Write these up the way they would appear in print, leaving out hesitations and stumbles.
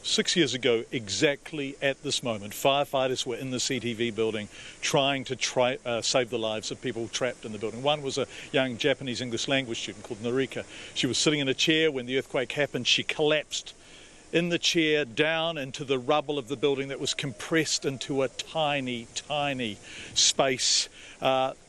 6 years ago, exactly at this moment, firefighters were in the CTV building trying to save the lives of people trapped in the building. One was a young Japanese English language student called Narika. She was sitting in a chair when the earthquake happened. She collapsed in the chair down into the rubble of the building that was compressed into a tiny, tiny space.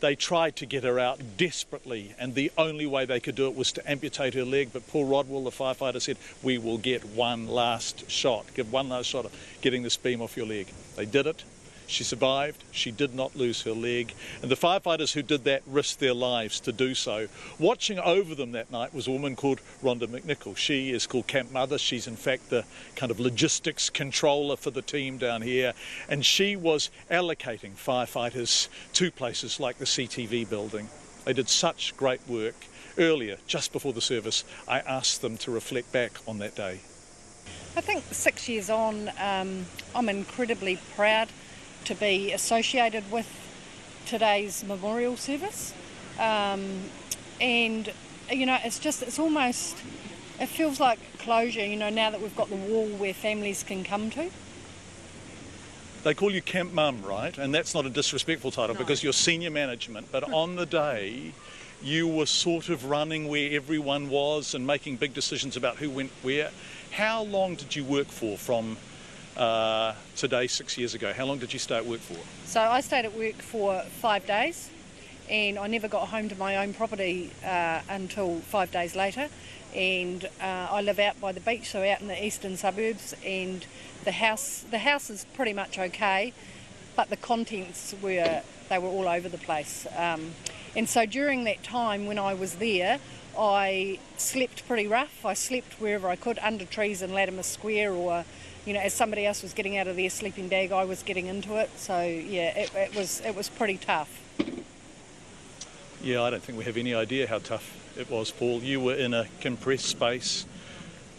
They tried to get her out desperately, and the only way they could do it was to amputate her leg. But Paul Rodwell, the firefighter, said, "We will get one last shot. Give one last shot of getting this beam off your leg." They did it. She survived. She did not lose her leg. And the firefighters who did that risked their lives to do so. Watching over them that night was a woman called Rhonda McNicol. She is called Camp Mother. She's in fact the kind of logistics controller for the team down here. And she was allocating firefighters to places like the CTV building. They did such great work. Earlier, just before the service, I asked them to reflect back on that day. I think 6 years on, I'm incredibly proud to be associated with today's memorial service, and you know, it feels like closure, you know, now that we've got the wall where families can come to. They call you Camp Mum, right? And that's not a disrespectful title, No. because you're senior management, but on the day you were sort of running where everyone was and making big decisions about who went where. How long did you work for from today, 6 years ago? How long did you stay at work for? So I stayed at work for 5 days, and I never got home to my own property until 5 days later. And I live out by the beach, so out in the eastern suburbs, and the house is pretty much okay, but the contents were all over the place. And so during that time when I was there, I slept pretty rough. I slept wherever I could, under trees in Latimer Square, or you know, as somebody else was getting out of their sleeping bag, I was getting into it. So yeah, it was pretty tough. Yeah, I don't think we have any idea how tough it was, Paul. You were in a compressed space,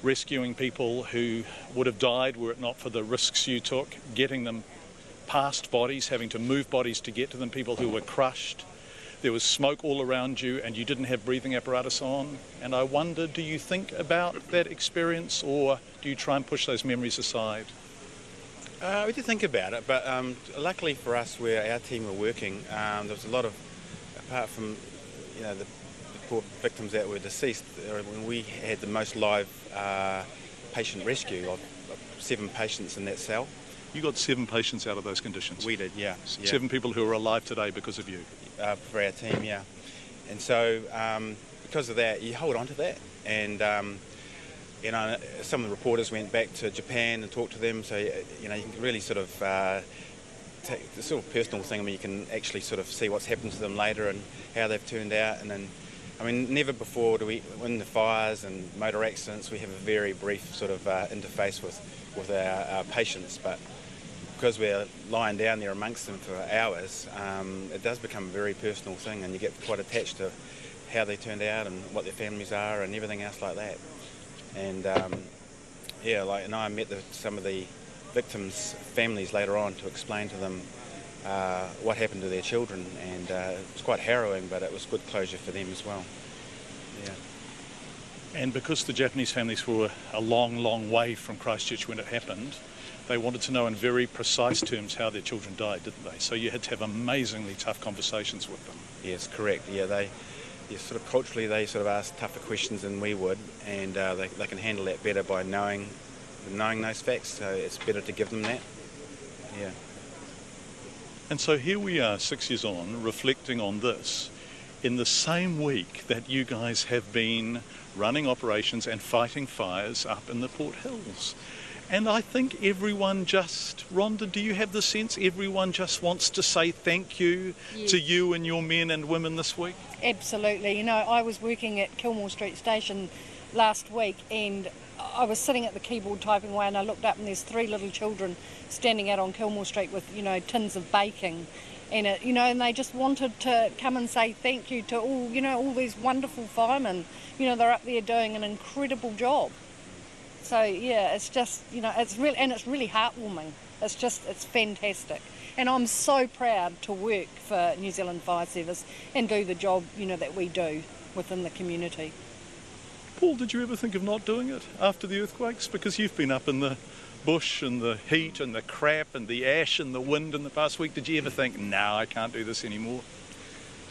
rescuing people who would have died were it not for the risks you took, getting them past bodies, having to move bodies to get to them, people who were crushed. There was smoke all around you, and you didn't have breathing apparatus on. And I wonder, do you think about that experience, or do you try and push those memories aside? We did think about it, but luckily for us, where our team were working, there was a lot of, apart from, you know, the poor victims that were deceased, when we had the most live patient rescue of 7 patients in that cell. You got 7 patients out of those conditions? We did, yeah. 7 people who are alive today because of you? For our team, yeah. And so because of that, you hold on to that. And, you know, some of the reporters went back to Japan and talked to them, so, you know, you can really sort of take the sort of personal thing. I mean, you can actually sort of see what's happened to them later and how they've turned out. And then, I mean, never before do we, in the fires and motor accidents, we have a very brief sort of interface with our patients, but because we're lying down there amongst them for hours, it does become a very personal thing, and you get quite attached to how they turned out and what their families are and everything else like that. And yeah, like, and I met some of the victims' families later on to explain to them what happened to their children, and it was quite harrowing, but it was good closure for them as well. Yeah. And because the Japanese families were a long, long way from Christchurch when it happened, they wanted to know in very precise terms how their children died, didn't they? So you had to have amazingly tough conversations with them. Yes, correct. Yeah, they sort of culturally they sort of ask tougher questions than we would, and they can handle that better by knowing those facts. So it's better to give them that. Yeah. And so here we are, 6 years on, reflecting on this, in the same week that you guys have been running operations and fighting fires up in the Port Hills. And I think everyone just, Rhonda, do you have the sense everyone just wants to say thank you to you and your men and women this week? Absolutely. You know, I was working at Kilmore Street Station last week, and I was sitting at the keyboard typing away, and I looked up and there's 3 little children standing out on Kilmore Street with, you know, tins of baking. And it, you know, and they just wanted to come and say thank you to all, you know, all these wonderful firemen. You know, they're up there doing an incredible job. So yeah, it's just, you know, it's really heartwarming. It's fantastic. And I'm so proud to work for New Zealand Fire Service and do the job, you know, that we do within the community. Paul, did you ever think of not doing it after the earthquakes? Because you've been up in the bush and the heat and the crap and the ash and the wind in the past week, did you ever think, no, I can't do this anymore?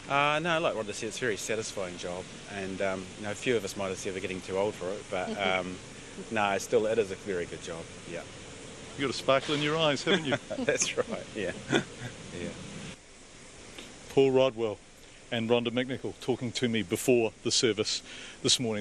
No, like Rhonda said, it's a very satisfying job, and you know, a few of us might have said we're getting too old for it, but no, it is a very good job. Yeah. You've got a sparkle in your eyes, haven't you? That's right. Yeah. Yeah. Paul Rodwell and Rhonda McNicol talking to me before the service this morning.